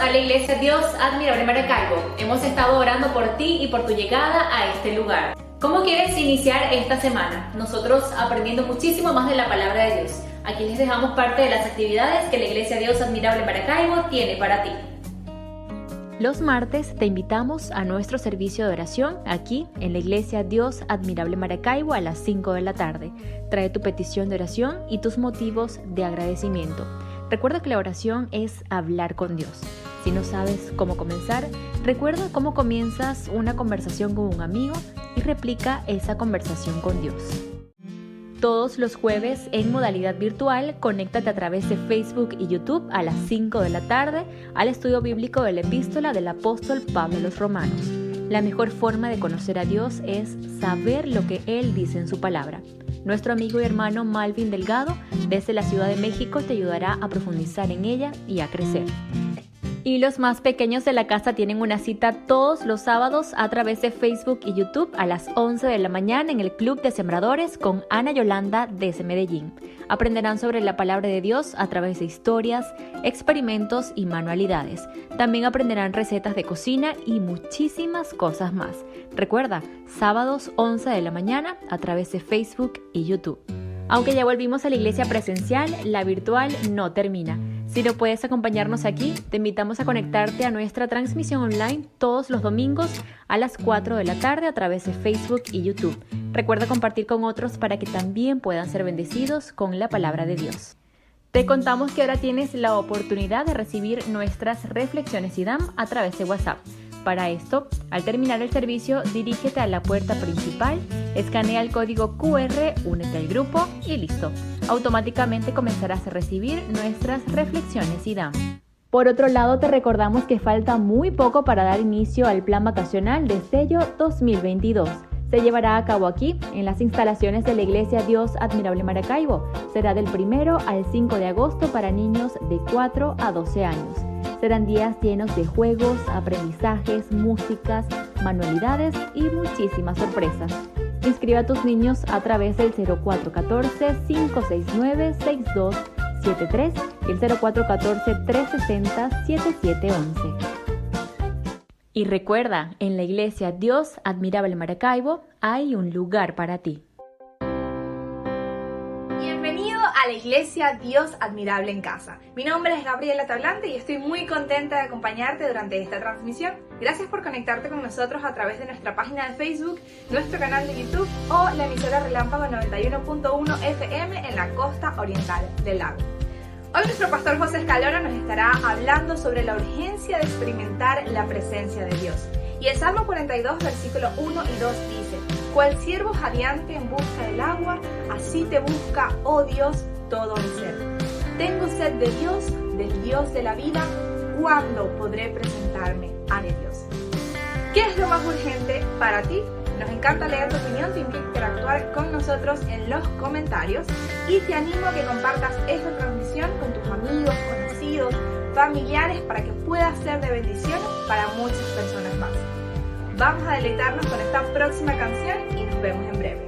a la Iglesia Dios Admirable Maracaibo. Hemos estado orando por ti y por tu llegada a este lugar. ¿Cómo quieres iniciar esta semana? Nosotros aprendiendo muchísimo más de la palabra de Dios. Aquí les dejamos parte de las actividades que la Iglesia Dios Admirable Maracaibo tiene para ti. Los martes te invitamos a nuestro servicio de oración aquí en la Iglesia Dios Admirable Maracaibo a las 5 de la tarde. Trae tu petición de oración y tus motivos de agradecimiento. Recuerda que la oración es hablar con Dios. Si no sabes cómo comenzar, recuerda cómo comienzas una conversación con un amigo y replica esa conversación con Dios. Todos los jueves en modalidad virtual, conéctate a través de Facebook y YouTube a las 5 de la tarde al estudio bíblico de la epístola del apóstol Pablo a los Romanos. La mejor forma de conocer a Dios es saber lo que Él dice en su palabra. Nuestro amigo y hermano Malvin Delgado, desde la Ciudad de México, te ayudará a profundizar en ella y a crecer. Y los más pequeños de la casa tienen una cita todos los sábados a través de Facebook y YouTube a las 11 de la mañana en el Club de Sembradores con Ana Yolanda desde Medellín. Aprenderán sobre la palabra de Dios a través de historias, experimentos y manualidades. También aprenderán recetas de cocina y muchísimas cosas más. Recuerda, sábados 11 de la mañana a través de Facebook y YouTube. Aunque ya volvimos a la iglesia presencial, la virtual no termina. Si no puedes acompañarnos aquí, te invitamos a conectarte a nuestra transmisión online todos los domingos a las 4 de la tarde a través de Facebook y YouTube. Recuerda compartir con otros para que también puedan ser bendecidos con la palabra de Dios. Te contamos que ahora tienes la oportunidad de recibir nuestras reflexiones IDAM a través de WhatsApp. Para esto, al terminar el servicio, dirígete a la puerta principal, escanea el código QR, únete al grupo y listo. Automáticamente comenzarás a recibir nuestras reflexiones IDAM. Por otro lado, te recordamos que falta muy poco para dar inicio al plan vacacional de Sello 2022. Se llevará a cabo aquí, en las instalaciones de la Iglesia Dios Admirable Maracaibo. Será del 1 al 5 de agosto para niños de 4 a 12 años. Serán días llenos de juegos, aprendizajes, músicas, manualidades y muchísimas sorpresas. Inscribe a tus niños a través del 0414-569-6273 y el 0414-360-7711. Y recuerda, en la Iglesia Dios Admirable Maracaibo hay un lugar para ti. Bienvenido a la Iglesia Dios Admirable en Casa. Mi nombre es Gabriela Tablante y estoy muy contenta de acompañarte durante esta transmisión. Gracias por conectarte con nosotros a través de nuestra página de Facebook, nuestro canal de YouTube o la emisora Relámpago 91.1 FM en la costa oriental del lago. Hoy nuestro pastor José Escalona nos estará hablando sobre la urgencia de experimentar la presencia de Dios. Y el Salmo 42, versículos 1 y 2 dice: Cual siervo jadeante en busca del agua, así te busca, oh Dios, todo mi ser. Tengo sed de Dios, del Dios de la vida. ¿Cuándo podré presentarme ante Dios? ¿Qué es lo más urgente para ti? Nos encanta leer tu opinión, te invito a interactuar con nosotros en los comentarios y te animo a que compartas esta transmisión con tus amigos, conocidos, familiares para que pueda ser de bendición para muchas personas más. Vamos a deleitarnos con esta próxima canción y nos vemos en breve.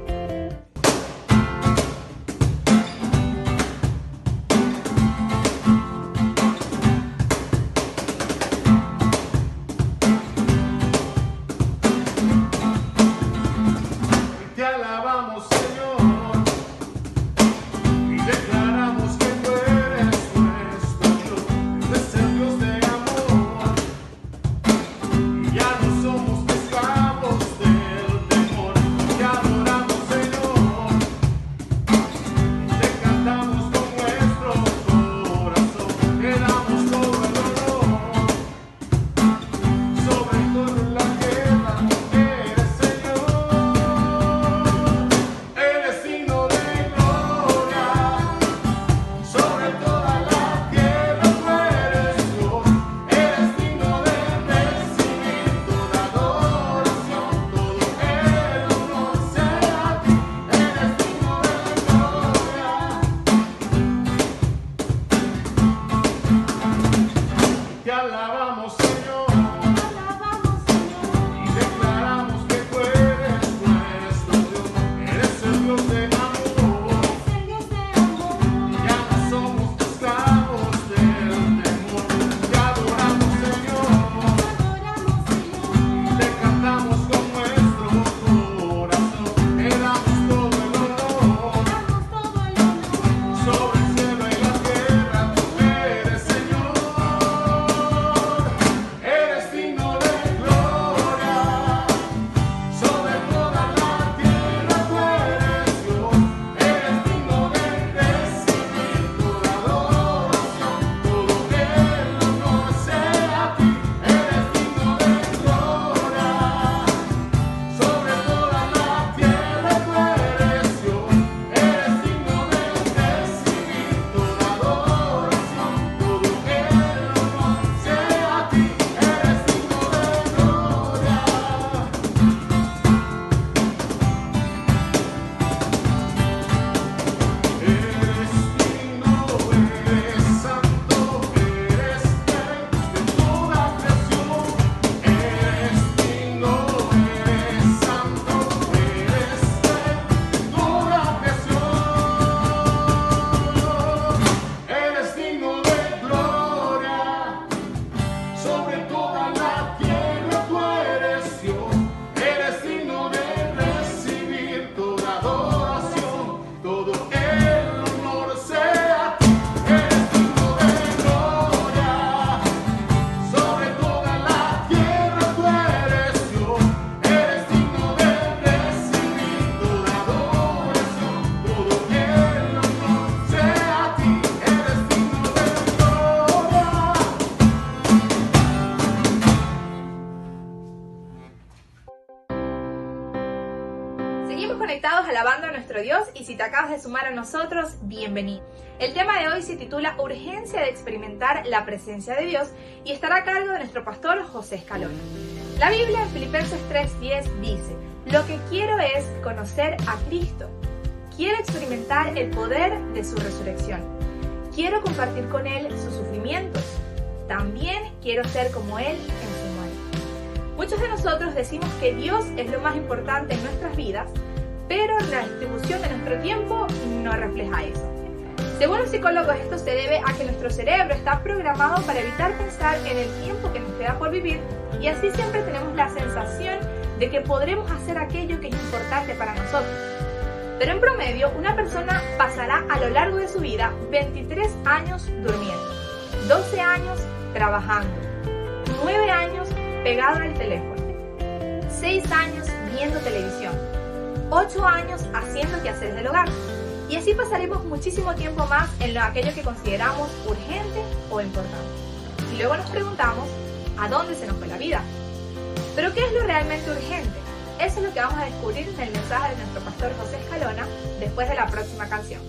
Ya no somos esclavos del temor, te adoramos. nuestro Dios y si te acabas de sumar a nosotros, bienvenido. El tema de hoy se titula Urgencia de experimentar la presencia de Dios y estará a cargo de nuestro pastor José Escalona. La Biblia en Filipenses 3:10 dice: lo que quiero es conocer a Cristo. Quiero experimentar el poder de su resurrección. Quiero compartir con Él sus sufrimientos. También quiero ser como Él en su muerte. Muchos de nosotros decimos que Dios es lo más importante en nuestras vidas, pero la distribución de nuestro tiempo no refleja eso. Según los psicólogos, esto se debe a que nuestro cerebro está programado para evitar pensar en el tiempo que nos queda por vivir y así siempre tenemos la sensación de que podremos hacer aquello que es importante para nosotros. Pero en promedio, una persona pasará a lo largo de su vida 23 años durmiendo, 12 años trabajando, 9 años pegado al teléfono, 6 años viendo televisión, 8 años haciendo quehaceres del hogar. Y así pasaremos muchísimo tiempo más en aquello que consideramos urgente o importante. Y luego nos preguntamos, ¿a dónde se nos fue la vida? ¿Pero qué es lo realmente urgente? Eso es lo que vamos a descubrir en el mensaje de nuestro pastor José Escalona después de la próxima canción.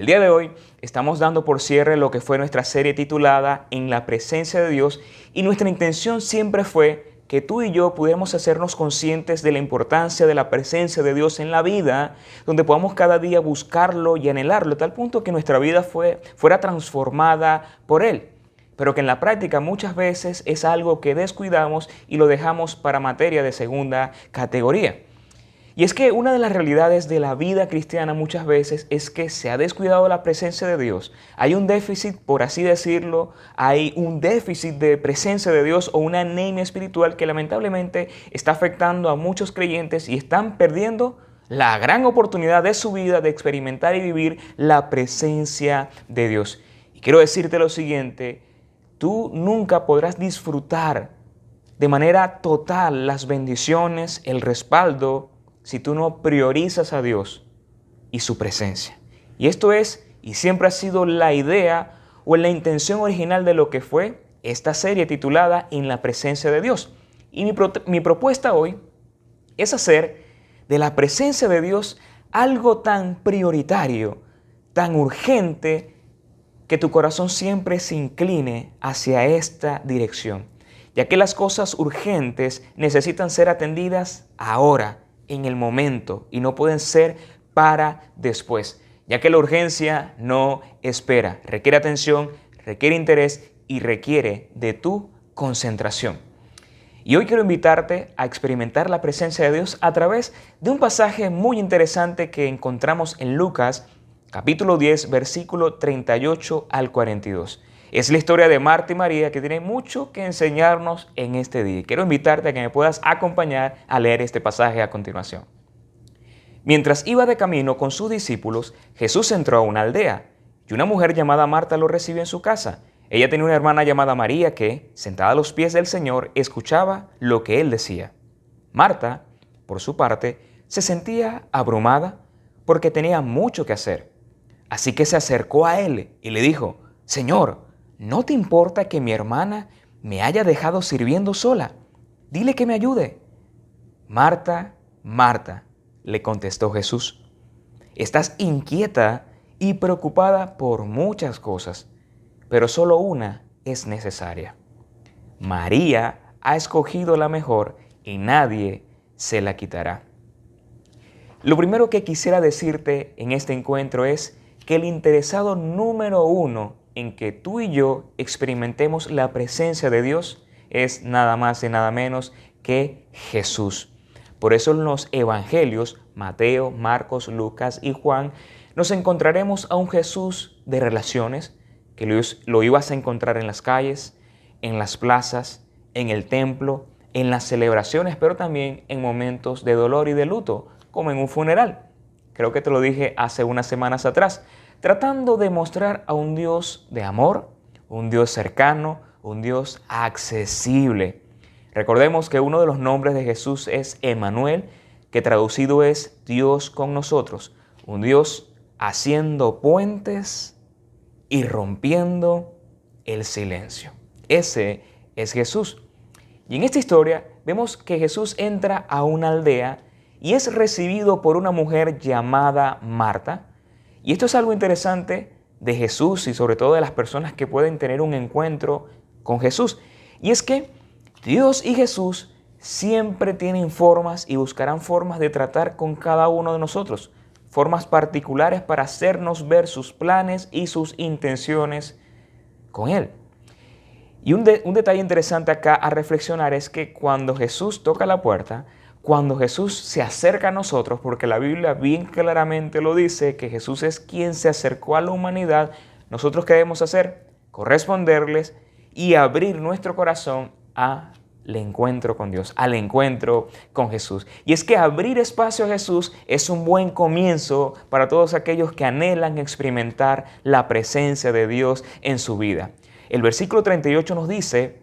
El día de hoy estamos dando por cierre lo que fue nuestra serie titulada En la presencia de Dios y nuestra intención siempre fue que tú y yo pudiéramos hacernos conscientes de la importancia de la presencia de Dios en la vida, donde podamos cada día buscarlo y anhelarlo, a tal punto que nuestra vida fuera transformada por Él. Pero que en la práctica muchas veces es algo que descuidamos y lo dejamos para materia de segunda categoría. Y es que una de las realidades de la vida cristiana muchas veces es que se ha descuidado la presencia de Dios. Hay un déficit, por así decirlo, hay un déficit de presencia de Dios o una anemia espiritual que lamentablemente está afectando a muchos creyentes y están perdiendo la gran oportunidad de su vida de experimentar y vivir la presencia de Dios. Y quiero decirte lo siguiente, tú nunca podrás disfrutar de manera total las bendiciones, el respaldo, si tú no priorizas a Dios y su presencia. Y esto es, y siempre ha sido la idea o la intención original de lo que fue esta serie titulada En la presencia de Dios. Y mi propuesta hoy es hacer de la presencia de Dios algo tan prioritario, tan urgente, que tu corazón siempre se incline hacia esta dirección, ya que las cosas urgentes necesitan ser atendidas ahora, en el momento, y no pueden ser para después, ya que la urgencia no espera, requiere atención, requiere interés y requiere de tu concentración. Y hoy quiero invitarte a experimentar la presencia de Dios a través de un pasaje muy interesante que encontramos en Lucas, capítulo 10, versículo 38 al 42. Es la historia de Marta y María que tiene mucho que enseñarnos en este día. Quiero invitarte a que me puedas acompañar a leer este pasaje a continuación. Mientras iba de camino con sus discípulos, Jesús entró a una aldea y una mujer llamada Marta lo recibió en su casa. Ella tenía una hermana llamada María que, sentada a los pies del Señor, escuchaba lo que él decía. Marta, por su parte, se sentía abrumada porque tenía mucho que hacer. Así que se acercó a él y le dijo, Señor, ¿no te importa que mi hermana me haya dejado sirviendo sola? Dile que me ayude. Marta, Marta, le contestó Jesús, estás inquieta y preocupada por muchas cosas, pero solo una es necesaria. María ha escogido la mejor y nadie se la quitará. Lo primero que quisiera decirte en este encuentro es que el interesado número uno en que tú y yo experimentemos la presencia de Dios es nada más y nada menos que Jesús. Por eso en los evangelios, Mateo, Marcos, Lucas y Juan, nos encontraremos a un Jesús de relaciones, que lo ibas a encontrar en las calles, en las plazas, en el templo, en las celebraciones, pero también en momentos de dolor y de luto, como en un funeral. Creo que te lo dije hace unas semanas atrás, tratando de mostrar a un Dios de amor, un Dios cercano, un Dios accesible. Recordemos que uno de los nombres de Jesús es Emmanuel, que traducido es Dios con nosotros, un Dios haciendo puentes y rompiendo el silencio. Ese es Jesús. Y en esta historia vemos que Jesús entra a una aldea y es recibido por una mujer llamada Marta. Y esto es algo interesante de Jesús y sobre todo de las personas que pueden tener un encuentro con Jesús. Y es que Dios y Jesús siempre tienen formas y buscarán formas de tratar con cada uno de nosotros. Formas particulares para hacernos ver sus planes y sus intenciones con Él. Y un detalle interesante acá a reflexionar es que cuando Jesús toca la puerta, cuando Jesús se acerca a nosotros, porque la Biblia bien claramente lo dice, que Jesús es quien se acercó a la humanidad, nosotros ¿qué debemos hacer? Corresponderles y abrir nuestro corazón al encuentro con Dios, al encuentro con Jesús. Y es que abrir espacio a Jesús es un buen comienzo para todos aquellos que anhelan experimentar la presencia de Dios en su vida. El versículo 38 nos dice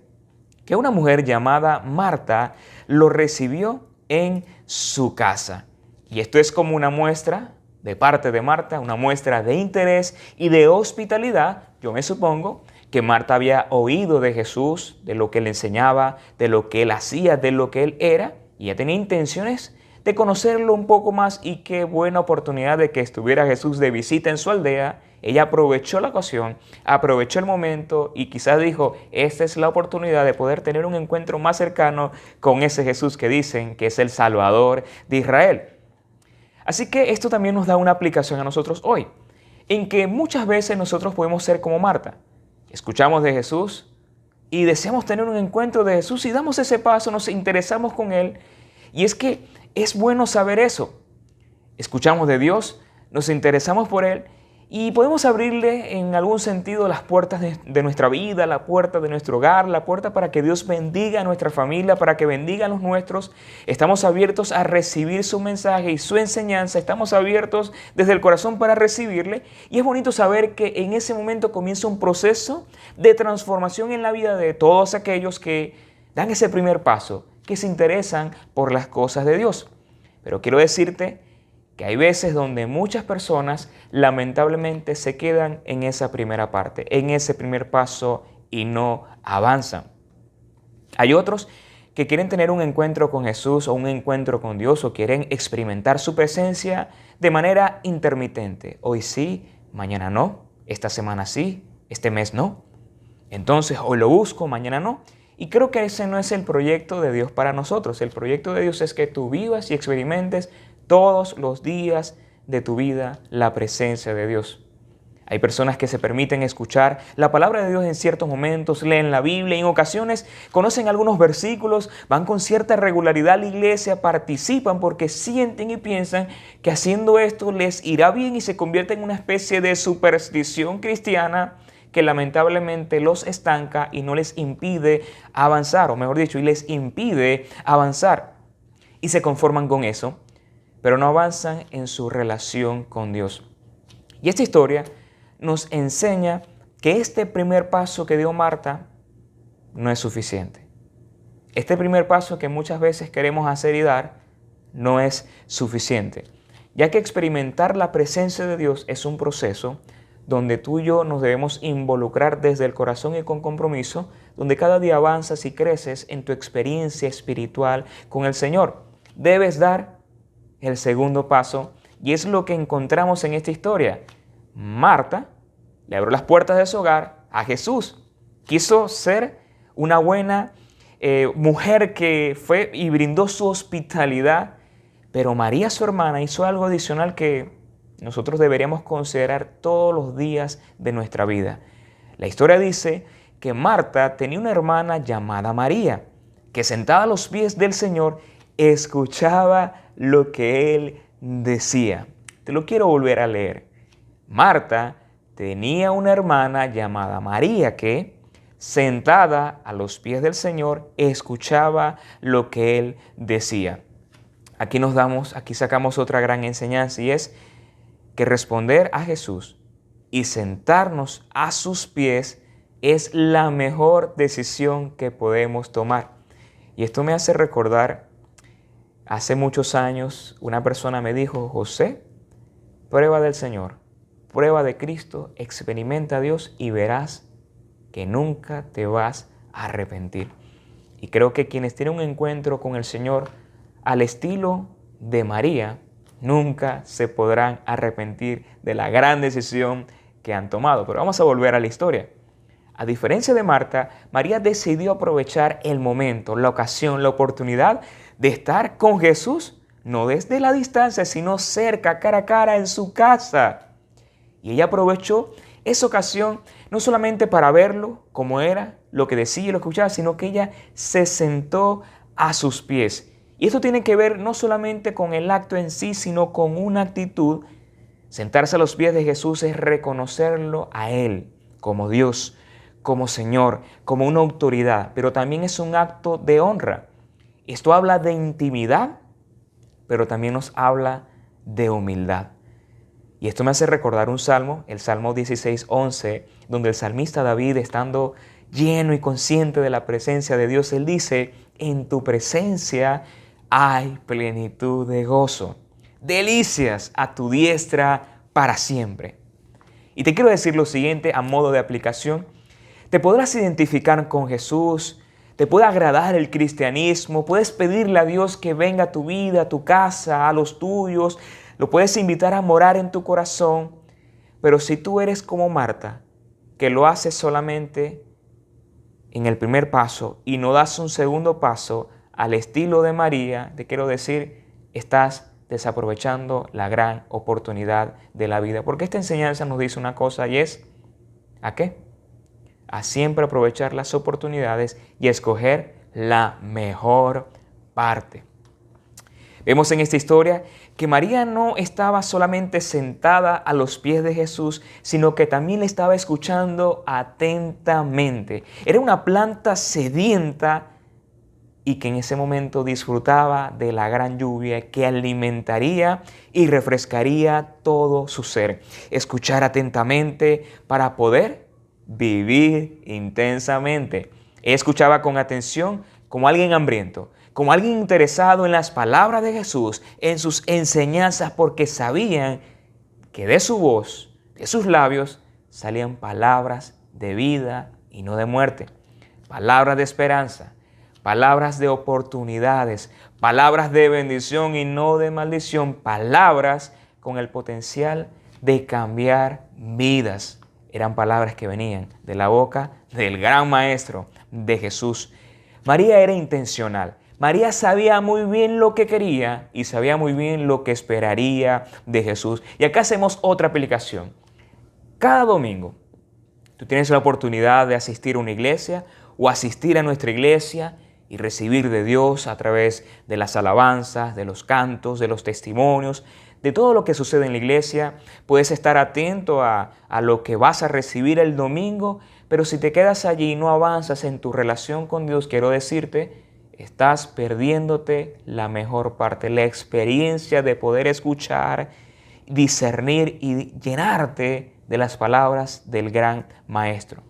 que una mujer llamada Marta lo recibió en su casa. Y esto es como una muestra de parte de Marta, una muestra de interés y de hospitalidad. Yo me supongo que Marta había oído de Jesús, de lo que él enseñaba, de lo que él hacía, de lo que él era, y ella tenía intenciones de conocerlo un poco más, y qué buena oportunidad de que estuviera Jesús de visita en su aldea. Ella aprovechó la ocasión, aprovechó el momento y quizás dijo, esta es la oportunidad de poder tener un encuentro más cercano con ese Jesús que dicen que es el Salvador de Israel. Así que esto también nos da una aplicación a nosotros hoy, en que muchas veces nosotros podemos ser como Marta. Escuchamos de Jesús y deseamos tener un encuentro de Jesús y damos ese paso, nos interesamos con Él. Y es que Es bueno saber eso. Escuchamos de Dios, nos interesamos por Él y podemos abrirle en algún sentido las puertas de nuestra vida, la puerta de nuestro hogar, la puerta para que Dios bendiga a nuestra familia, para que bendiga a los nuestros. Estamos abiertos a recibir su mensaje y su enseñanza. Estamos abiertos desde el corazón para recibirle. Y es bonito saber que en ese momento comienza un proceso de transformación en la vida de todos aquellos que dan ese primer paso, que se interesan por las cosas de Dios. Pero quiero decirte que hay veces donde muchas personas lamentablemente se quedan en esa primera parte, en ese primer paso y no avanzan. Hay otros que quieren tener un encuentro con Jesús o un encuentro con Dios o quieren experimentar su presencia de manera intermitente. Hoy sí, mañana no, esta semana sí, este mes no. Entonces hoy lo busco, mañana no. Y creo que ese no es el proyecto de Dios para nosotros. El proyecto de Dios es que tú vivas y experimentes todos los días de tu vida la presencia de Dios. Hay personas que se permiten escuchar la palabra de Dios en ciertos momentos, leen la Biblia y en ocasiones conocen algunos versículos, van con cierta regularidad a la iglesia, participan porque sienten y piensan que haciendo esto les irá bien y se convierte en una especie de superstición cristiana que lamentablemente los estanca y no les impide avanzar, o mejor dicho, y les impide avanzar. Y se conforman con eso, pero no avanzan en su relación con Dios. Y esta historia nos enseña que este primer paso que dio Marta no es suficiente. Este primer paso que muchas veces queremos hacer y dar no es suficiente, ya que experimentar la presencia de Dios es un proceso donde tú y yo nos debemos involucrar desde el corazón y con compromiso, donde cada día avanzas y creces en tu experiencia espiritual con el Señor. Debes dar el segundo paso y es lo que encontramos en esta historia. Marta le abrió las puertas de su hogar a Jesús. Quiso ser una buena mujer que fue y brindó su hospitalidad, pero María, su hermana, hizo algo adicional que nosotros deberíamos considerar todos los días de nuestra vida. La historia dice que Marta tenía una hermana llamada María, que sentada a los pies del Señor escuchaba lo que Él decía. Te lo quiero volver a leer. Marta tenía una hermana llamada María que, sentada a los pies del Señor, escuchaba lo que Él decía. Aquí sacamos otra gran enseñanza y es que responder a Jesús y sentarnos a sus pies es la mejor decisión que podemos tomar. Y esto me hace recordar, hace muchos años una persona me dijo: José, prueba del Señor, prueba de Cristo, experimenta a Dios y verás que nunca te vas a arrepentir. Y creo que quienes tienen un encuentro con el Señor al estilo de María, nunca se podrán arrepentir de la gran decisión que han tomado. Pero vamos a volver a la historia. A diferencia de Marta, María decidió aprovechar el momento, la ocasión, la oportunidad de estar con Jesús, no desde la distancia, sino cerca, cara a cara, en su casa. Y ella aprovechó esa ocasión no solamente para verlo como era, lo que decía y lo escuchaba, sino que ella se sentó a sus pies. Y esto tiene que ver no solamente con el acto en sí, sino con una actitud. Sentarse a los pies de Jesús es reconocerlo a Él como Dios, como Señor, como una autoridad, pero también es un acto de honra. Esto habla de intimidad, pero también nos habla de humildad. Y esto me hace recordar un salmo, el Salmo 16:11, donde el salmista David, estando lleno y consciente de la presencia de Dios, él dice: en tu presencia hay plenitud de gozo, delicias a tu diestra para siempre. Y te quiero decir lo siguiente a modo de aplicación. Te podrás identificar con Jesús, te puede agradar el cristianismo, puedes pedirle a Dios que venga a tu vida, a tu casa, a los tuyos, lo puedes invitar a morar en tu corazón, pero si tú eres como Marta, que lo haces solamente en el primer paso y no das un segundo paso al estilo de María, te quiero decir, estás desaprovechando la gran oportunidad de la vida. Porque esta enseñanza nos dice una cosa y es, ¿a qué? A siempre aprovechar las oportunidades y escoger la mejor parte. Vemos en esta historia que María no estaba solamente sentada a los pies de Jesús, sino que también le estaba escuchando atentamente. Era una planta sedienta y que en ese momento disfrutaba de la gran lluvia que alimentaría y refrescaría todo su ser. Escuchar atentamente para poder vivir intensamente. Escuchaba con atención como alguien hambriento, como alguien interesado en las palabras de Jesús, en sus enseñanzas, porque sabían que de su voz, de sus labios, salían palabras de vida y no de muerte, palabras de esperanza, palabras de oportunidades, palabras de bendición y no de maldición, palabras con el potencial de cambiar vidas. Eran palabras que venían de la boca del gran maestro, de Jesús. María era intencional. María sabía muy bien lo que quería y sabía muy bien lo que esperaría de Jesús. Y acá hacemos otra aplicación. Cada domingo tú tienes la oportunidad de asistir a una iglesia o asistir a nuestra iglesia y recibir de Dios a través de las alabanzas, de los cantos, de los testimonios, de todo lo que sucede en la iglesia. Puedes estar atento a lo que vas a recibir el domingo, pero si te quedas allí y no avanzas en tu relación con Dios, quiero decirte, estás perdiéndote la mejor parte, la experiencia de poder escuchar, discernir y llenarte de las palabras del gran maestro.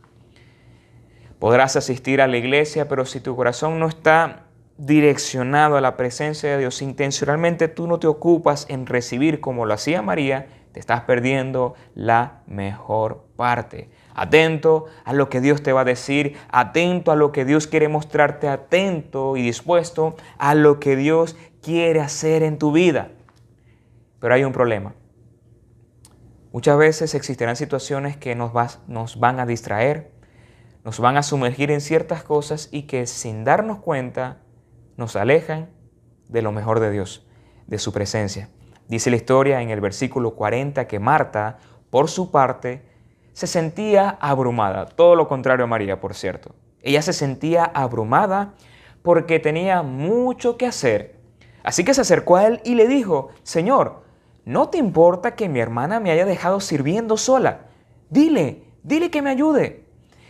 Podrás asistir a la iglesia, pero si tu corazón no está direccionado a la presencia de Dios, intencionalmente tú no te ocupas en recibir como lo hacía María, te estás perdiendo la mejor parte. Atento a lo que Dios te va a decir, atento a lo que Dios quiere mostrarte, atento y dispuesto a lo que Dios quiere hacer en tu vida. Pero hay un problema. Muchas veces existirán situaciones que nos van a distraer, nos van a sumergir en ciertas cosas y que sin darnos cuenta nos alejan de lo mejor de Dios, de su presencia. Dice la historia en el versículo 40 que Marta, por su parte, se sentía abrumada. Todo lo contrario a María, por cierto. Ella se sentía abrumada porque tenía mucho que hacer. Así que se acercó a él y le dijo, Señor, ¿no te importa que mi hermana me haya dejado sirviendo sola? Dile que me ayude.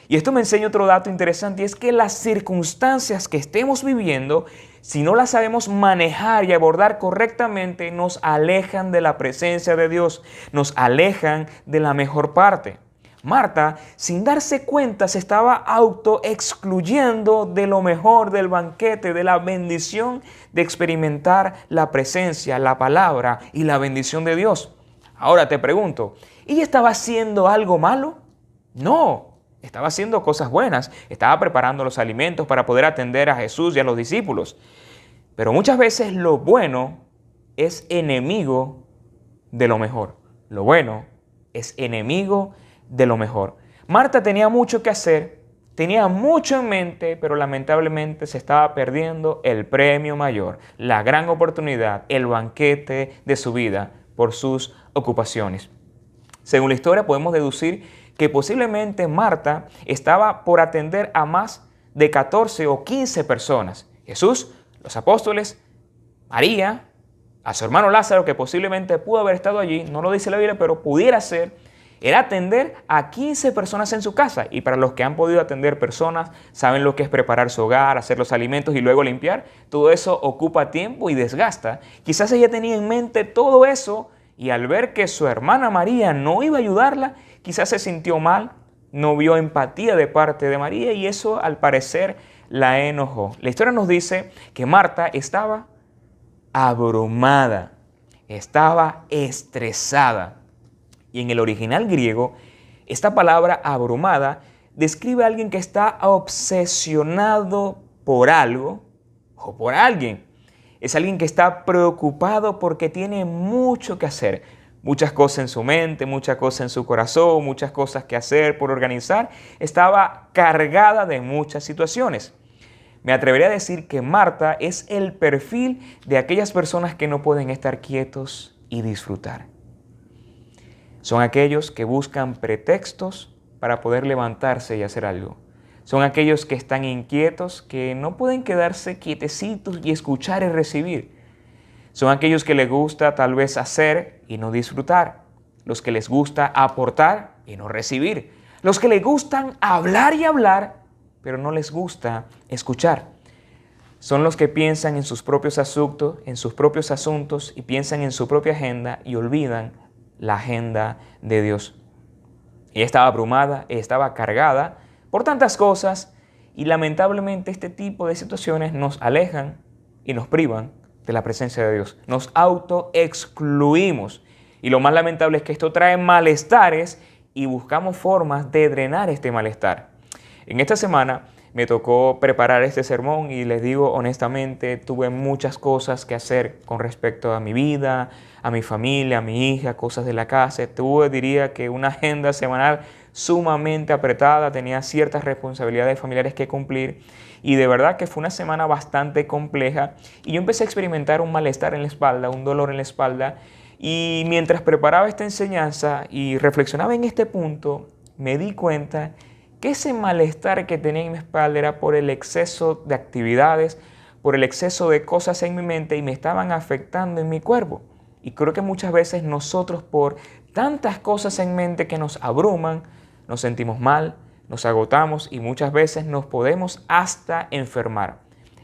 Y esto me enseña otro dato interesante y es que las circunstancias que estemos viviendo, si no las sabemos manejar y abordar correctamente, nos alejan de la presencia de Dios, nos alejan de la mejor parte. Marta, sin darse cuenta, se estaba autoexcluyendo de lo mejor del banquete, de la bendición de experimentar la presencia, la palabra y la bendición de Dios. Ahora te pregunto, ¿ella estaba haciendo algo malo? No. Estaba haciendo cosas buenas, estaba preparando los alimentos para poder atender a Jesús y a los discípulos. Pero muchas veces lo bueno es enemigo de lo mejor. Lo bueno es enemigo de lo mejor. Marta tenía mucho que hacer, tenía mucho en mente, pero lamentablemente se estaba perdiendo el premio mayor, la gran oportunidad, el banquete de su vida por sus ocupaciones. Según la historia podemos deducir que posiblemente Marta estaba por atender a más de 14 o 15 personas. Jesús, los apóstoles, María, a su hermano Lázaro, que posiblemente pudo haber estado allí, no lo dice la Biblia, pero pudiera ser, era atender a 15 personas en su casa. Y para los que han podido atender personas, saben lo que es preparar su hogar, hacer los alimentos y luego limpiar. Todo eso ocupa tiempo y desgasta. Quizás ella tenía en mente todo eso y al ver que su hermana María no iba a ayudarla, quizás se sintió mal, no vio empatía de parte de María y eso al parecer la enojó. La historia nos dice que Marta estaba abrumada, estaba estresada. Y en el original griego, esta palabra abrumada describe a alguien que está obsesionado por algo o por alguien. Es alguien que está preocupado porque tiene mucho que hacer. Muchas cosas en su mente, muchas cosas en su corazón, muchas cosas que hacer, por organizar. Estaba cargada de muchas situaciones. Me atrevería a decir que Marta es el perfil de aquellas personas que no pueden estar quietos y disfrutar. Son aquellos que buscan pretextos para poder levantarse y hacer algo. Son aquellos que están inquietos, que no pueden quedarse quietecitos y escuchar y recibir. Son aquellos que les gusta tal vez hacer y no disfrutar. Los que les gusta aportar y no recibir. Los que les gustan hablar y hablar, pero no les gusta escuchar. Son los que piensan en sus propios asuntos y piensan en su propia agenda y olvidan la agenda de Dios. Ella estaba abrumada, ella estaba cargada por tantas cosas y lamentablemente este tipo de situaciones nos alejan y nos privan de la presencia de Dios. Nos autoexcluimos y lo más lamentable es que esto trae malestares y buscamos formas de drenar este malestar. En esta semana me tocó preparar este sermón y les digo honestamente, tuve muchas cosas que hacer con respecto a mi vida, a mi familia, a mi hija, cosas de la casa. Diría que una agenda semanal sumamente apretada, tenía ciertas responsabilidades familiares que cumplir y de verdad que fue una semana bastante compleja y yo empecé a experimentar un malestar en la espalda, un dolor en la espalda y mientras preparaba esta enseñanza y reflexionaba en este punto, me di cuenta que ese malestar que tenía en mi espalda era por el exceso de actividades, por el exceso de cosas en mi mente y me estaban afectando en mi cuerpo. Y creo que muchas veces nosotros por tantas cosas en mente que nos abruman, nos sentimos mal, nos agotamos y muchas veces nos podemos hasta enfermar.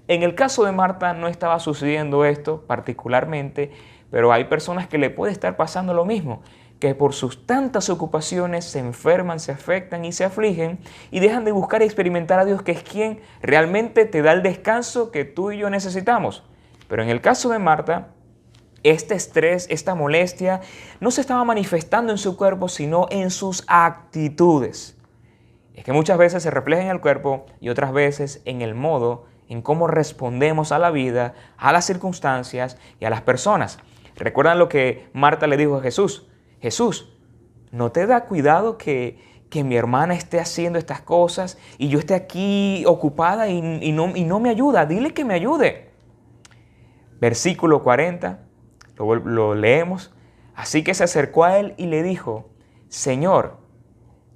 En el caso de Marta no estaba sucediendo esto particularmente, pero hay personas que le puede estar pasando lo mismo, que por sus tantas ocupaciones se enferman, se afectan y se afligen y dejan de buscar y experimentar a Dios, que es quien realmente te da el descanso que tú y yo necesitamos. Pero en el caso de Marta, este estrés, esta molestia, no se estaba manifestando en su cuerpo, sino en sus actitudes. Es que muchas veces se refleja en el cuerpo y otras veces en el modo en cómo respondemos a la vida, a las circunstancias y a las personas. ¿Recuerdan lo que Marta le dijo a Jesús? Jesús, ¿no te da cuidado que mi hermana esté haciendo estas cosas y yo esté aquí ocupada y no me ayuda? Dile que me ayude. Versículo 40, lo leemos. Así que se acercó a él y le dijo, Señor,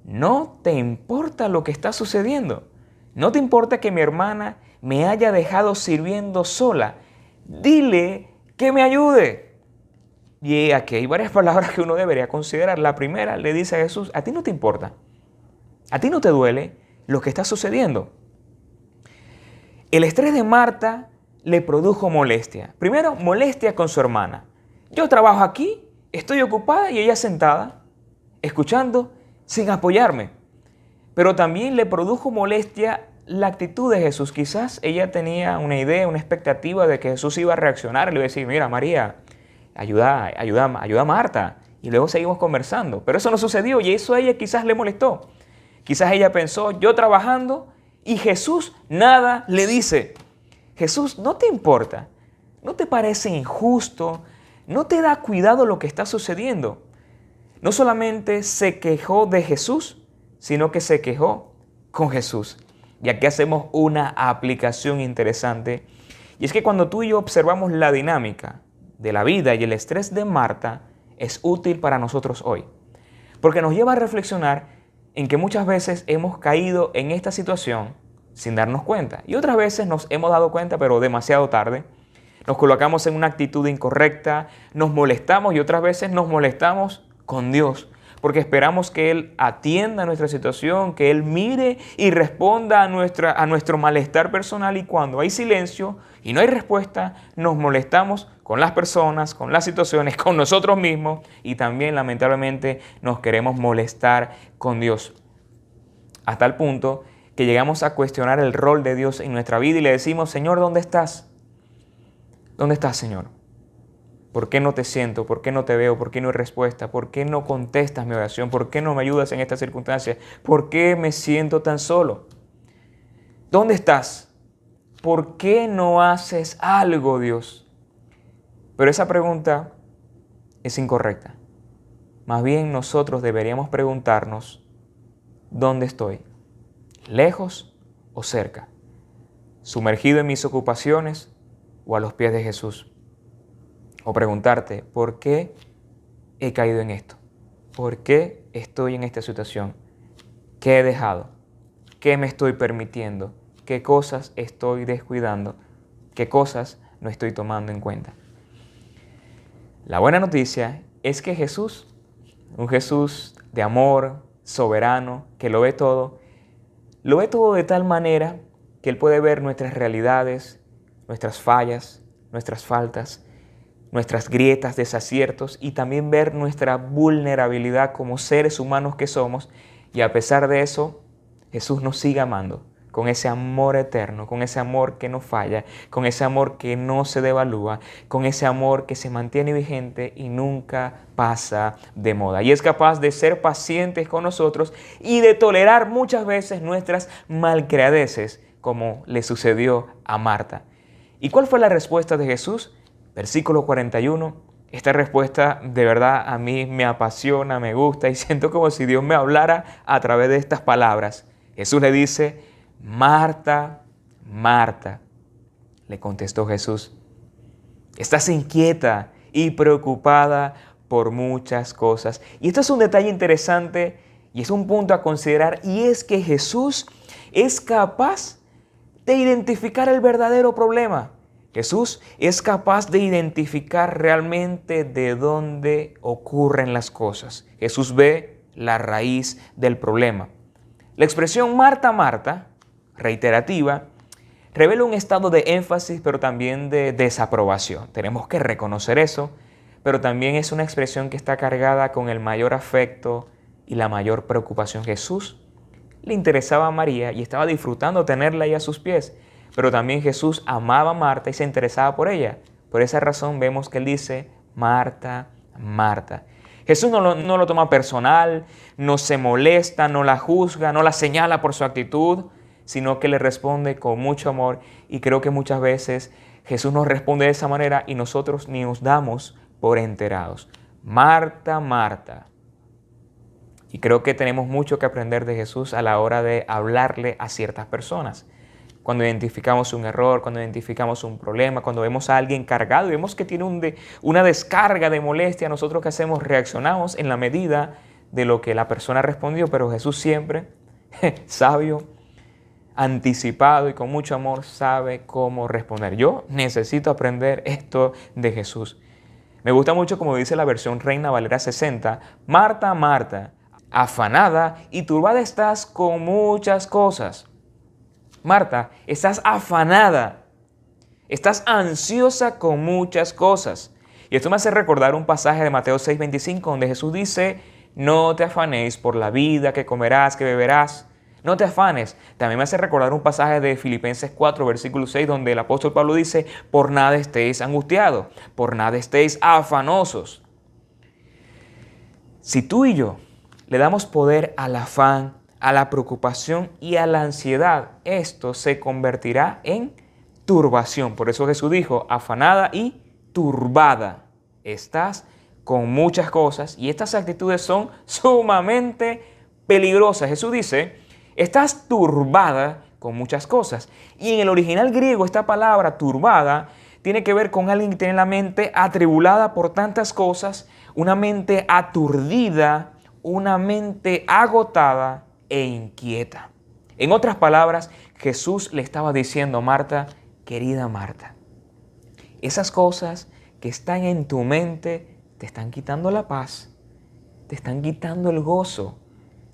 ¿no te importa lo que está sucediendo? ¿No te importa que mi hermana me haya dejado sirviendo sola? Dile que me ayude. Y aquí hay varias palabras que uno debería considerar. La primera le dice a Jesús, ¿a ti no te importa? ¿A ti no te duele lo que está sucediendo? El estrés de Marta le produjo molestia. Primero, molestia con su hermana. Yo trabajo aquí, estoy ocupada y ella sentada, escuchando, sin apoyarme. Pero también le produjo molestia la actitud de Jesús. Quizás ella tenía una idea, una expectativa de que Jesús iba a reaccionar y le iba a decir, mira María, ayuda a Marta. Y luego seguimos conversando. Pero eso no sucedió y eso a ella quizás le molestó. Quizás ella pensó, yo trabajando y Jesús nada le dice. Jesús, ¿no te importa? ¿No te parece injusto? ¿No te da cuidado lo que está sucediendo? No solamente se quejó de Jesús, sino que se quejó con Jesús. Y aquí hacemos una aplicación interesante. Y es que cuando tú y yo observamos la dinámica de la vida y el estrés de Marta, es útil para nosotros hoy. Porque nos lleva a reflexionar en que muchas veces hemos caído en esta situación sin darnos cuenta. Y otras veces nos hemos dado cuenta, pero demasiado tarde. Nos colocamos en una actitud incorrecta, nos molestamos y otras veces nos molestamos con Dios. Porque esperamos que Él atienda nuestra situación, que Él mire y responda a nuestro malestar personal. Y cuando hay silencio y no hay respuesta, nos molestamos con las personas, con las situaciones, con nosotros mismos y también lamentablemente nos queremos molestar con Dios. Hasta el punto que llegamos a cuestionar el rol de Dios en nuestra vida y le decimos, Señor, ¿dónde estás? ¿Dónde estás, Señor? ¿Por qué no te siento? ¿Por qué no te veo? ¿Por qué no hay respuesta? ¿Por qué no contestas mi oración? ¿Por qué no me ayudas en estas circunstancias? ¿Por qué me siento tan solo? ¿Dónde estás? ¿Por qué no haces algo, Dios? Pero esa pregunta es incorrecta. Más bien nosotros deberíamos preguntarnos, ¿dónde estoy? ¿Lejos o cerca? ¿Sumergido en mis ocupaciones o a los pies de Jesús? O preguntarte, ¿por qué he caído en esto? ¿Por qué estoy en esta situación? ¿Qué he dejado? ¿Qué me estoy permitiendo? ¿Qué cosas estoy descuidando? ¿Qué cosas no estoy tomando en cuenta? La buena noticia es que Jesús, un Jesús de amor, soberano, que lo ve todo de tal manera que Él puede ver nuestras realidades, nuestras fallas, nuestras faltas, nuestras grietas, desaciertos y también ver nuestra vulnerabilidad como seres humanos que somos. Y a pesar de eso, Jesús nos sigue amando con ese amor eterno, con ese amor que no falla, con ese amor que no se devalúa, con ese amor que se mantiene vigente y nunca pasa de moda. Y es capaz de ser pacientes con nosotros y de tolerar muchas veces nuestras malcriadeces, como le sucedió a Marta. ¿Y cuál fue la respuesta de Jesús? Versículo 41. Esta respuesta de verdad a mí me apasiona, me gusta y siento como si Dios me hablara a través de estas palabras. Jesús le dice: Marta, Marta, le contestó Jesús, estás inquieta y preocupada por muchas cosas. Y esto es un detalle interesante y es un punto a considerar, y es que Jesús es capaz de identificar el verdadero problema. Jesús es capaz de identificar realmente de dónde ocurren las cosas. Jesús ve la raíz del problema. La expresión Marta, Marta, reiterativa, revela un estado de énfasis, pero también de desaprobación. Tenemos que reconocer eso, pero también es una expresión que está cargada con el mayor afecto y la mayor preocupación. Jesús le interesaba a María y estaba disfrutando tenerla ahí a sus pies, pero también Jesús amaba a Marta y se interesaba por ella. Por esa razón vemos que Él dice, Marta, Marta. Jesús no lo toma personal, no se molesta, no la juzga, no la señala por su actitud, sino que le responde con mucho amor. Y creo que muchas veces Jesús nos responde de esa manera y nosotros ni nos damos por enterados. Marta, Marta. Y creo que tenemos mucho que aprender de Jesús a la hora de hablarle a ciertas personas. Cuando identificamos un error, cuando identificamos un problema, cuando vemos a alguien cargado y vemos que tiene una descarga de molestia, nosotros ¿qué hacemos? Reaccionamos en la medida de lo que la persona respondió, pero Jesús siempre, sabio, anticipado y con mucho amor, sabe cómo responder. Yo necesito aprender esto de Jesús. Me gusta mucho como dice la versión Reina Valera 60, Marta, Marta, afanada y turbada estás con muchas cosas. Marta, estás afanada, estás ansiosa con muchas cosas. Y esto me hace recordar un pasaje de Mateo 6:25 donde Jesús dice, no te afanéis por la vida, que comerás, que beberás. No te afanes. También me hace recordar un pasaje de Filipenses 4, versículo 6, donde el apóstol Pablo dice, por nada estéis angustiados, por nada estéis afanosos. Si tú y yo le damos poder al afán, a la preocupación y a la ansiedad, esto se convertirá en turbación. Por eso Jesús dijo, afanada y turbada estás con muchas cosas y estas actitudes son sumamente peligrosas. Jesús dice, estás turbada con muchas cosas. Y en el original griego esta palabra turbada tiene que ver con alguien que tiene la mente atribulada por tantas cosas, una mente aturdida, una mente agotada e inquieta. En otras palabras, Jesús le estaba diciendo a Marta, querida Marta, esas cosas que están en tu mente te están quitando la paz, te están quitando el gozo,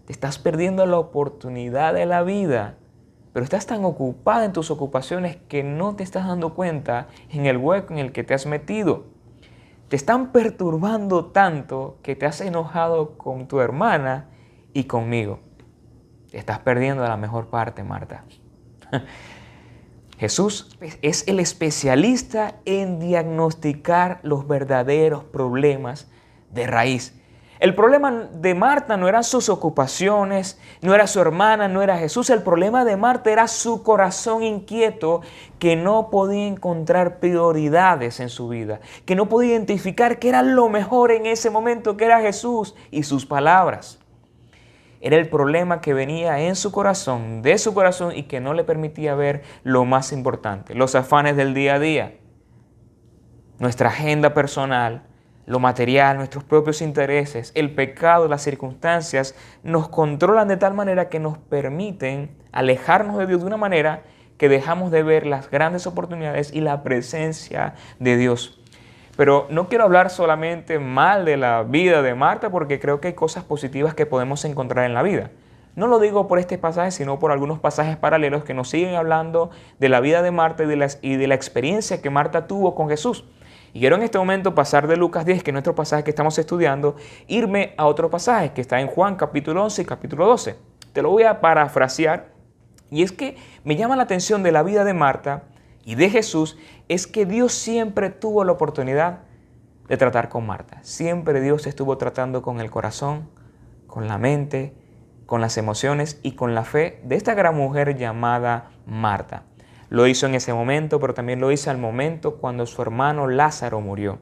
te estás perdiendo la oportunidad de la vida, pero estás tan ocupada en tus ocupaciones que no te estás dando cuenta en el hueco en el que te has metido. Te están perturbando tanto que te has enojado con tu hermana y conmigo. Te estás perdiendo de la mejor parte, Marta. Jesús es el especialista en diagnosticar los verdaderos problemas de raíz. El problema de Marta no eran sus ocupaciones, no era su hermana, no era Jesús. El problema de Marta era su corazón inquieto que no podía encontrar prioridades en su vida, que no podía identificar qué era lo mejor en ese momento, que era Jesús y sus palabras. Era el problema que venía en su corazón, de su corazón, y que no le permitía ver lo más importante, los afanes del día a día, nuestra agenda personal, lo material, nuestros propios intereses, el pecado, las circunstancias, nos controlan de tal manera que nos permiten alejarnos de Dios de una manera que dejamos de ver las grandes oportunidades y la presencia de Dios. Pero no quiero hablar solamente mal de la vida de Marta porque creo que hay cosas positivas que podemos encontrar en la vida. No lo digo por este pasaje, sino por algunos pasajes paralelos que nos siguen hablando de la vida de Marta y de la experiencia que Marta tuvo con Jesús. Y quiero en este momento pasar de Lucas 10, que es nuestro pasaje que estamos estudiando, irme a otro pasaje que está en Juan capítulo 11 y capítulo 12. Te lo voy a parafrasear. Y es que me llama la atención de la vida de Marta y de Jesús, es que Dios siempre tuvo la oportunidad de tratar con Marta. Siempre Dios estuvo tratando con el corazón, con la mente, con las emociones y con la fe de esta gran mujer llamada Marta. Lo hizo en ese momento, pero también lo hizo al momento cuando su hermano Lázaro murió.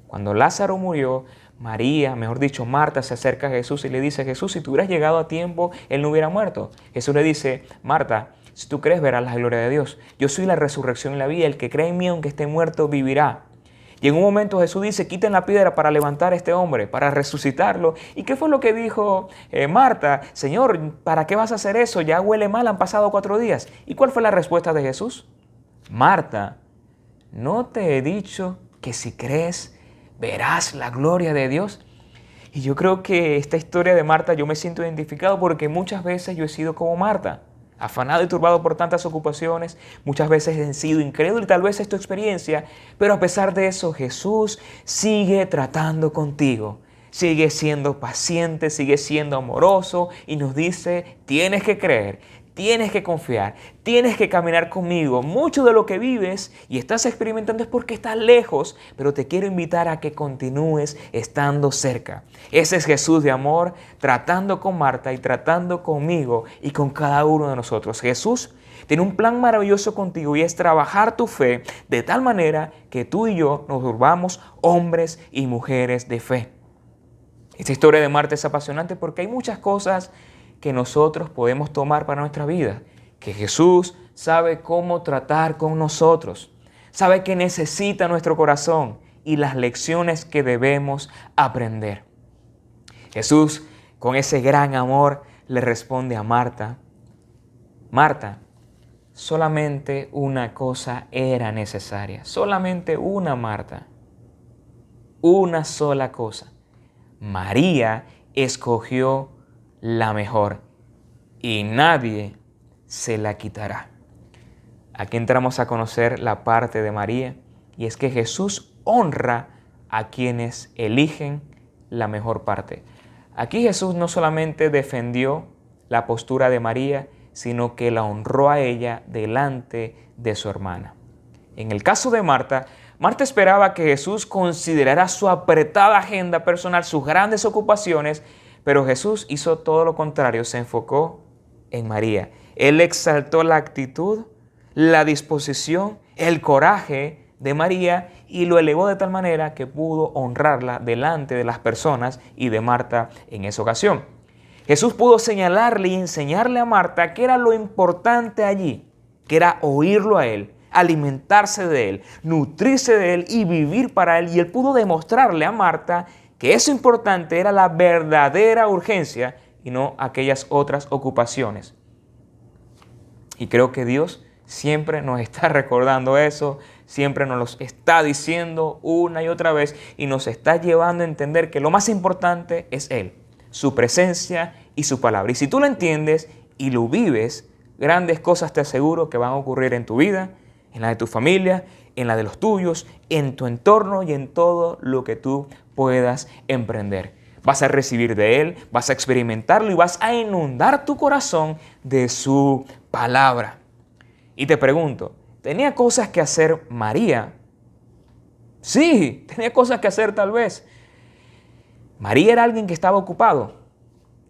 Cuando Lázaro murió, María, mejor dicho, Marta se acerca a Jesús y le dice: Jesús, si tú hubieras llegado a tiempo, él no hubiera muerto. Jesús le dice: Marta, si tú crees, verás la gloria de Dios. Yo soy la resurrección y la vida. El que cree en mí, aunque esté muerto, vivirá. Y en un momento Jesús dice: quiten la piedra para levantar a este hombre, para resucitarlo. ¿Y qué fue lo que dijo Marta? Señor, ¿para qué vas a hacer eso? Ya huele mal, han pasado 4 días. ¿Y cuál fue la respuesta de Jesús? Marta, ¿no te he dicho que si crees, verás la gloria de Dios? Y yo creo que esta historia de Marta yo me siento identificado porque muchas veces yo he sido como Marta. Afanado y turbado por tantas ocupaciones, muchas veces he sido incrédulo y tal vez es tu experiencia, pero a pesar de eso Jesús sigue tratando contigo, sigue siendo paciente, sigue siendo amoroso y nos dice: tienes que creer, tienes que confiar, tienes que caminar conmigo. Mucho de lo que vives y estás experimentando es porque estás lejos, pero te quiero invitar a que continúes estando cerca. Ese es Jesús de amor, tratando con Marta y tratando conmigo y con cada uno de nosotros. Jesús tiene un plan maravilloso contigo y es trabajar tu fe de tal manera que tú y yo nos volvamos hombres y mujeres de fe. Esta historia de Marta es apasionante porque hay muchas cosas que nosotros podemos tomar para nuestra vida, que Jesús sabe cómo tratar con nosotros, sabe que necesita nuestro corazón y las lecciones que debemos aprender. Jesús, con ese gran amor, le responde a Marta: Marta, solamente una cosa era necesaria, solamente una, Marta, una sola cosa. María escogió la mejor y nadie se la quitará. Aquí entramos a conocer la parte de María y es que Jesús honra a quienes eligen la mejor parte. Aquí Jesús no solamente defendió la postura de María, sino que la honró a ella delante de su hermana. En el caso de Marta, Marta esperaba que Jesús considerara su apretada agenda personal, sus grandes ocupaciones, pero Jesús hizo todo lo contrario, se enfocó en María. Él exaltó la actitud, la disposición, el coraje de María y lo elevó de tal manera que pudo honrarla delante de las personas y de Marta en esa ocasión. Jesús pudo señalarle y enseñarle a Marta qué era lo importante allí, que era oírlo a Él, alimentarse de Él, nutrirse de Él y vivir para Él. Y Él pudo demostrarle a Marta que eso importante era la verdadera urgencia y no aquellas otras ocupaciones. Y creo que Dios siempre nos está recordando eso, siempre nos lo está diciendo una y otra vez y nos está llevando a entender que lo más importante es Él, su presencia y su palabra. Y si tú lo entiendes y lo vives, grandes cosas te aseguro que van a ocurrir en tu vida, en la de tu familia, en la de los tuyos, en tu entorno y en todo lo que tú puedas emprender. Vas a recibir de Él, vas a experimentarlo y vas a inundar tu corazón de su palabra. Y te pregunto, ¿tenía cosas que hacer María? Sí, tenía cosas que hacer tal vez. María era alguien que estaba ocupado.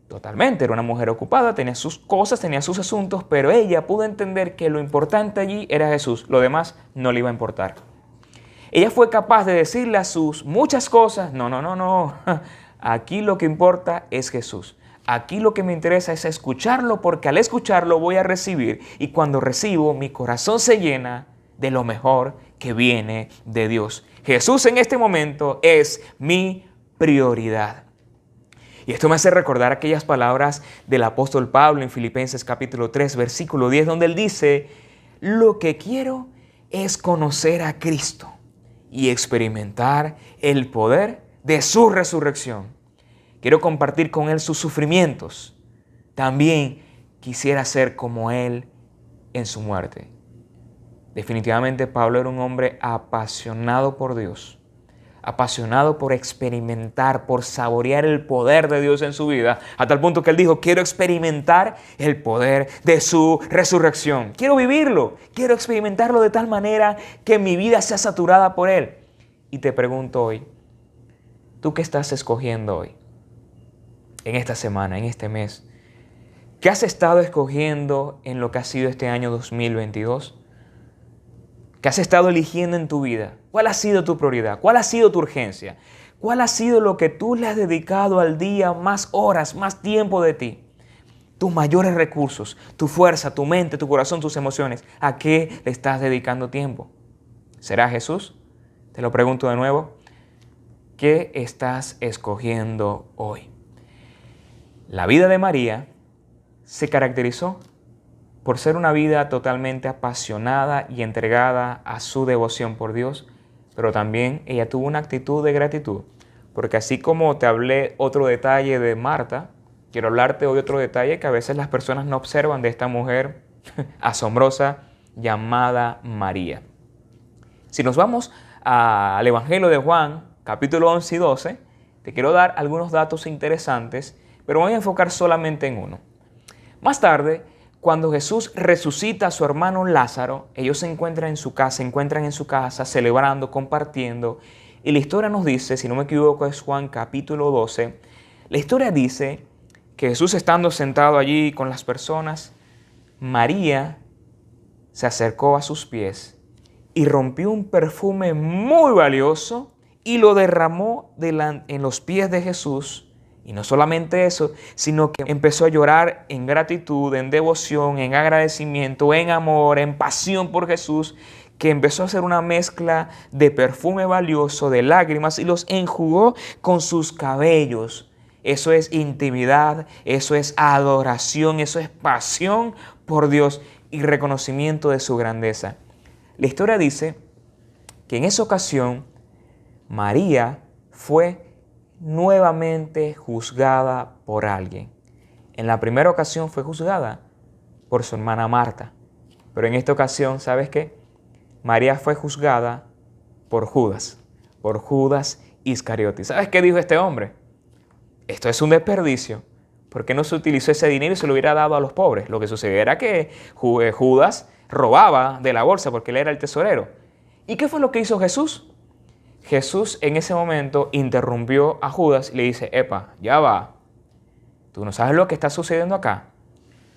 Totalmente, era una mujer ocupada, tenía sus cosas, tenía sus asuntos, pero ella pudo entender que lo importante allí era Jesús, lo demás no le iba a importar. Ella fue capaz de decirle a sus muchas cosas: no, aquí lo que importa es Jesús. Aquí lo que me interesa es escucharlo, porque al escucharlo voy a recibir y cuando recibo mi corazón se llena de lo mejor que viene de Dios. Jesús en este momento es mi prioridad. Y esto me hace recordar aquellas palabras del apóstol Pablo en Filipenses capítulo 3, versículo 10, donde él dice: lo que quiero es conocer a Cristo y experimentar el poder de su resurrección. Quiero compartir con Él sus sufrimientos. También quisiera ser como Él en su muerte. Definitivamente Pablo era un hombre apasionado por Dios, apasionado por experimentar, por saborear el poder de Dios en su vida, a tal punto que él dijo, quiero experimentar el poder de su resurrección. Quiero vivirlo, quiero experimentarlo de tal manera que mi vida sea saturada por Él. Y te pregunto hoy, ¿tú qué estás escogiendo hoy? En esta semana, en este mes. ¿Qué has estado escogiendo en lo que ha sido este año 2022? ¿Qué has estado eligiendo en tu vida? ¿Cuál ha sido tu prioridad? ¿Cuál ha sido tu urgencia? ¿Cuál ha sido lo que tú le has dedicado al día más horas, más tiempo de ti? Tus mayores recursos, tu fuerza, tu mente, tu corazón, tus emociones. ¿A qué le estás dedicando tiempo? ¿Será Jesús? Te lo pregunto de nuevo. ¿Qué estás escogiendo hoy? La vida de María se caracterizó por ser una vida totalmente apasionada y entregada a su devoción por Dios, pero también ella tuvo una actitud de gratitud, porque así como te hablé otro detalle de Marta, quiero hablarte hoy otro detalle que a veces las personas no observan de esta mujer asombrosa llamada María. Si nos vamos al Evangelio de Juan, capítulo 11 y 12, te quiero dar algunos datos interesantes, pero voy a enfocar solamente en uno. Más tarde, cuando Jesús resucita a su hermano Lázaro, ellos se encuentran en su casa celebrando, compartiendo. Y la historia nos dice, si no me equivoco es Juan capítulo 12, la historia dice que Jesús estando sentado allí con las personas, María se acercó a sus pies y rompió un perfume muy valioso y lo derramó en los pies de Jesús. Y no solamente eso, sino que empezó a llorar en gratitud, en devoción, en agradecimiento, en amor, en pasión por Jesús, que empezó a hacer una mezcla de perfume valioso, de lágrimas, y los enjugó con sus cabellos. Eso es intimidad, eso es adoración, eso es pasión por Dios y reconocimiento de su grandeza. La historia dice que en esa ocasión María fue nuevamente juzgada por alguien. En la primera ocasión fue juzgada por su hermana Marta, pero en esta ocasión, ¿sabes qué? María fue juzgada por Judas Iscariote. ¿Sabes qué dijo este hombre? Esto es un desperdicio. ¿Por qué no se utilizó ese dinero y se lo hubiera dado a los pobres? Lo que sucedió era que Judas robaba de la bolsa porque él era el tesorero. ¿Y qué fue lo que hizo Jesús? Jesús en ese momento interrumpió a Judas y le dice, epa, ya va, tú no sabes lo que está sucediendo acá.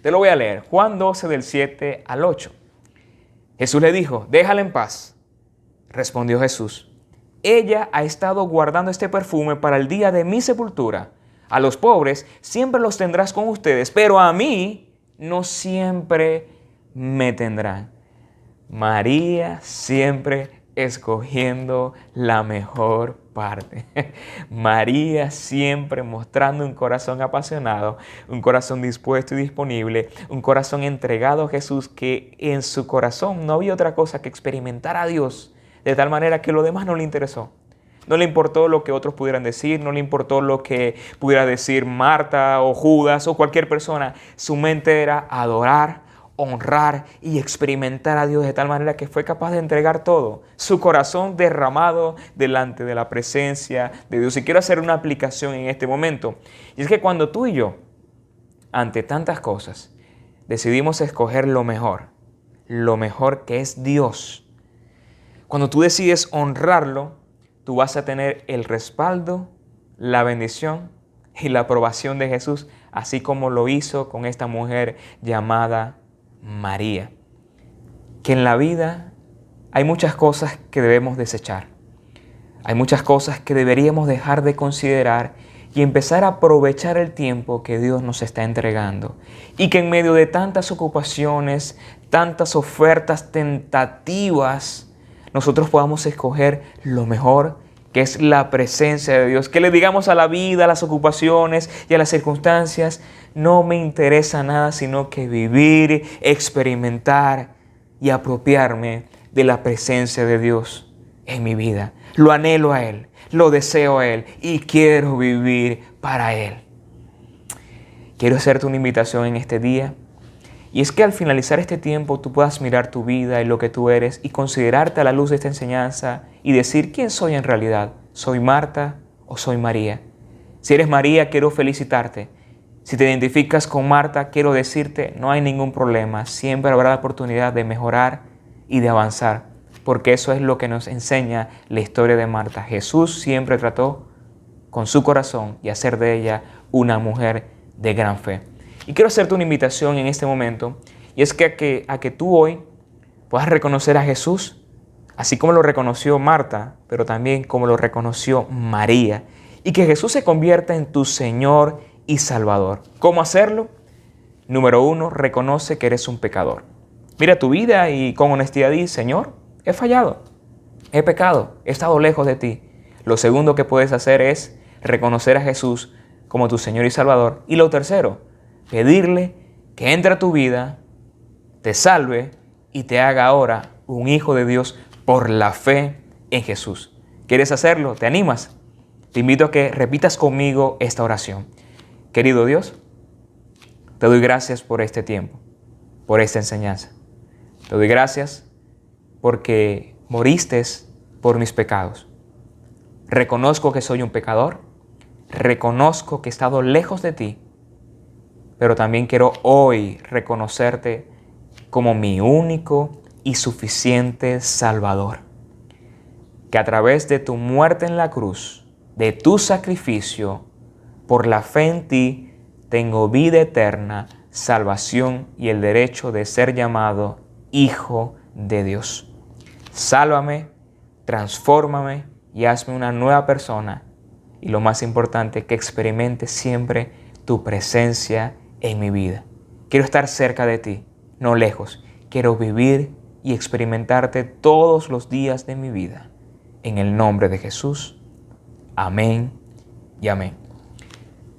Te lo voy a leer, Juan 12 del 7 al 8. Jesús le dijo, déjala en paz. Respondió Jesús, ella ha estado guardando este perfume para el día de mi sepultura. A los pobres siempre los tendrás con ustedes, pero a mí no siempre me tendrán. María siempre escogiendo la mejor parte. María siempre mostrando un corazón apasionado, un corazón dispuesto y disponible, un corazón entregado a Jesús, que en su corazón no había otra cosa que experimentar a Dios, de tal manera que lo demás no le interesó. No le importó lo que otros pudieran decir, no le importó lo que pudiera decir Marta o Judas o cualquier persona. Su mente era adorar, honrar y experimentar a Dios de tal manera que fue capaz de entregar todo, su corazón derramado delante de la presencia de Dios. Y quiero hacer una aplicación en este momento. Y es que cuando tú y yo, ante tantas cosas, decidimos escoger lo mejor que es Dios, cuando tú decides honrarlo, tú vas a tener el respaldo, la bendición y la aprobación de Jesús, así como lo hizo con esta mujer llamada María. Que en la vida hay muchas cosas que debemos desechar. Hay muchas cosas que deberíamos dejar de considerar y empezar a aprovechar el tiempo que Dios nos está entregando. Y que en medio de tantas ocupaciones, tantas ofertas tentativas, nosotros podamos escoger lo mejor, que es la presencia de Dios. Que le digamos a la vida, a las ocupaciones y a las circunstancias, no me interesa nada sino que vivir, experimentar y apropiarme de la presencia de Dios. en mi vida. Lo anhelo a Él, lo deseo a Él y quiero vivir para Él. Quiero hacerte una invitación en este día. Y es que al finalizar este tiempo tú puedas mirar tu vida y lo que tú eres y considerarte a la luz de esta enseñanza y decir quién soy en realidad. ¿Soy Marta o soy María? Si eres María, quiero felicitarte. Si te identificas con Marta, quiero decirte, no hay ningún problema. Siempre habrá la oportunidad de mejorar y de avanzar, porque eso es lo que nos enseña la historia de Marta. Jesús siempre trató con su corazón y hacer de ella una mujer de gran fe. Y quiero hacerte una invitación en este momento, y es que a que tú hoy puedas reconocer a Jesús, así como lo reconoció Marta, pero también como lo reconoció María, y que Jesús se convierta en tu Señor y Salvador. ¿Cómo hacerlo? Número 1, reconoce que eres un pecador. Mira tu vida y con honestidad di, Señor, he fallado, he pecado, he estado lejos de ti. Lo segundo que puedes hacer es reconocer a Jesús como tu Señor y Salvador. Y lo tercero, pedirle que entre a tu vida, te salve y te haga ahora un hijo de Dios por la fe en Jesús. ¿Quieres hacerlo? ¿Te animas? Te invito a que repitas conmigo esta oración. Querido Dios, te doy gracias por este tiempo, por esta enseñanza. Te doy gracias porque moriste por mis pecados. Reconozco que soy un pecador, reconozco que he estado lejos de ti, pero también quiero hoy reconocerte como mi único y suficiente Salvador. Que a través de tu muerte en la cruz, de tu sacrificio, por la fe en ti, tengo vida eterna, salvación y el derecho de ser llamado Hijo de Dios. Sálvame, transfórmame y hazme una nueva persona. Y lo más importante, que experimente siempre tu presencia en mi vida. Quiero estar cerca de ti, no lejos. Quiero vivir y experimentarte todos los días de mi vida. En el nombre de Jesús. Amén y amén.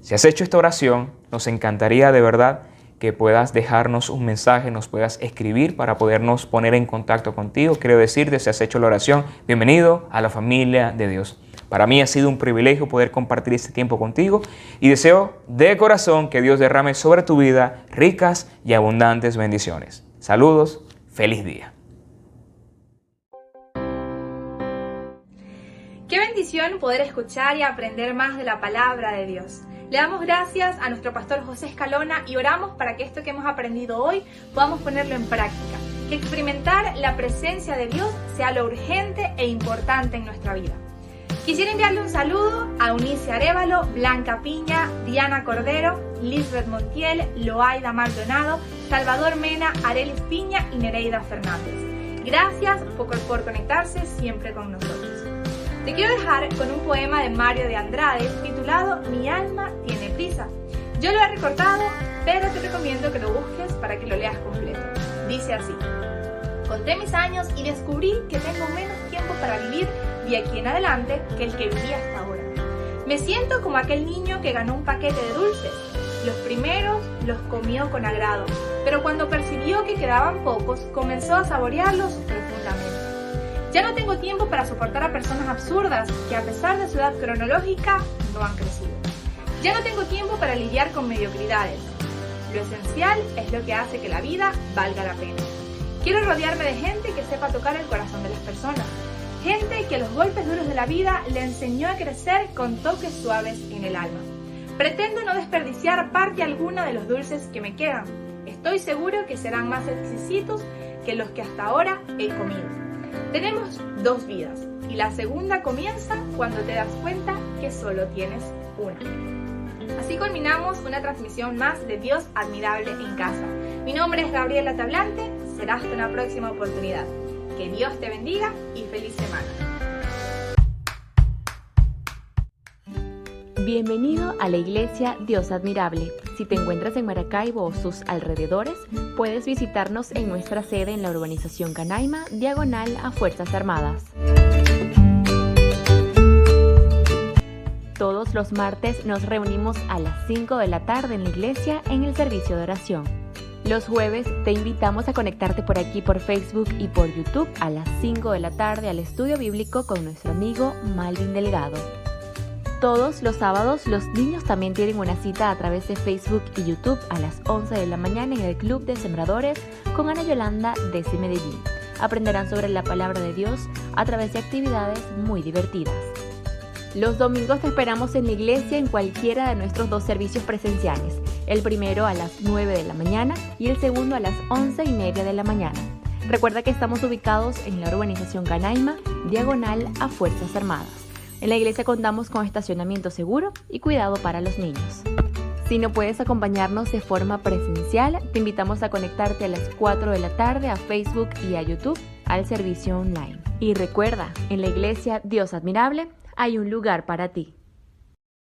Si has hecho esta oración, nos encantaría de verdad que puedas dejarnos un mensaje, nos puedas escribir para podernos poner en contacto contigo. Quiero decirte, si has hecho la oración, bienvenido a la familia de Dios. Para mí ha sido un privilegio poder compartir este tiempo contigo y deseo de corazón que Dios derrame sobre tu vida ricas y abundantes bendiciones. Saludos, feliz día. Qué bendición poder escuchar y aprender más de la palabra de Dios. Le damos gracias a nuestro pastor José Escalona y oramos para que esto que hemos aprendido hoy podamos ponerlo en práctica. Que experimentar la presencia de Dios sea lo urgente e importante en nuestra vida. Quisiera enviarle un saludo a Eunice Arévalo, Blanca Piña, Diana Cordero, Lisbeth Montiel, Loaida Maldonado, Salvador Mena, Arelis Piña y Nereida Fernández. Gracias por conectarse siempre con nosotros. Te quiero dejar con un poema de Mario de Andrade titulado Mi alma tiene prisa. Yo lo he recortado, pero te recomiendo que lo busques para que lo leas completo. Dice así: Conté mis años y descubrí que tengo menos tiempo para vivir de aquí en adelante que el que viví hasta ahora. Me siento como aquel niño que ganó un paquete de dulces. Los primeros los comió con agrado, pero cuando percibió que quedaban pocos, comenzó a saborearlos profundamente. Ya no tengo tiempo para soportar a personas absurdas que a pesar de su edad cronológica no han crecido. Ya no tengo tiempo para lidiar con mediocridades. Lo esencial es lo que hace que la vida valga la pena. Quiero rodearme de gente que sepa tocar el corazón de las personas. Gente que a los golpes duros de la vida le enseñó a crecer con toques suaves en el alma. Pretendo no desperdiciar parte alguna de los dulces que me quedan. Estoy seguro que serán más exquisitos que los que hasta ahora he comido. Tenemos 2 vidas y la segunda comienza cuando te das cuenta que solo tienes una. Así culminamos una transmisión más de Dios Admirable en Casa. Mi nombre es Gabriela Tablante, será hasta una próxima oportunidad. Que Dios te bendiga y feliz semana. Bienvenido a la Iglesia Dios Admirable. Si te encuentras en Maracaibo o sus alrededores, puedes visitarnos en nuestra sede en la urbanización Canaima, diagonal a Fuerzas Armadas. Todos los martes nos reunimos a las 5 de la tarde en la iglesia en el servicio de oración. Los jueves te invitamos a conectarte por aquí por Facebook y por YouTube a las 5 de la tarde al estudio bíblico con nuestro amigo Malvin Delgado. Todos los sábados los niños también tienen una cita a través de Facebook y YouTube a las 11 de la mañana en el Club de Sembradores con Ana Yolanda desde Medellín. Aprenderán sobre la palabra de Dios a través de actividades muy divertidas. Los domingos te esperamos en la iglesia en cualquiera de nuestros 2 servicios presenciales. El primero a las 9 de la mañana y el segundo a las 11:30 de la mañana. Recuerda que estamos ubicados en la urbanización Canaima, diagonal a Fuerzas Armadas. En la iglesia contamos con estacionamiento seguro y cuidado para los niños. Si no puedes acompañarnos de forma presencial, te invitamos a conectarte a las 4 de la tarde a Facebook y a YouTube al servicio online. Y recuerda, en la iglesia Dios Admirable hay un lugar para ti.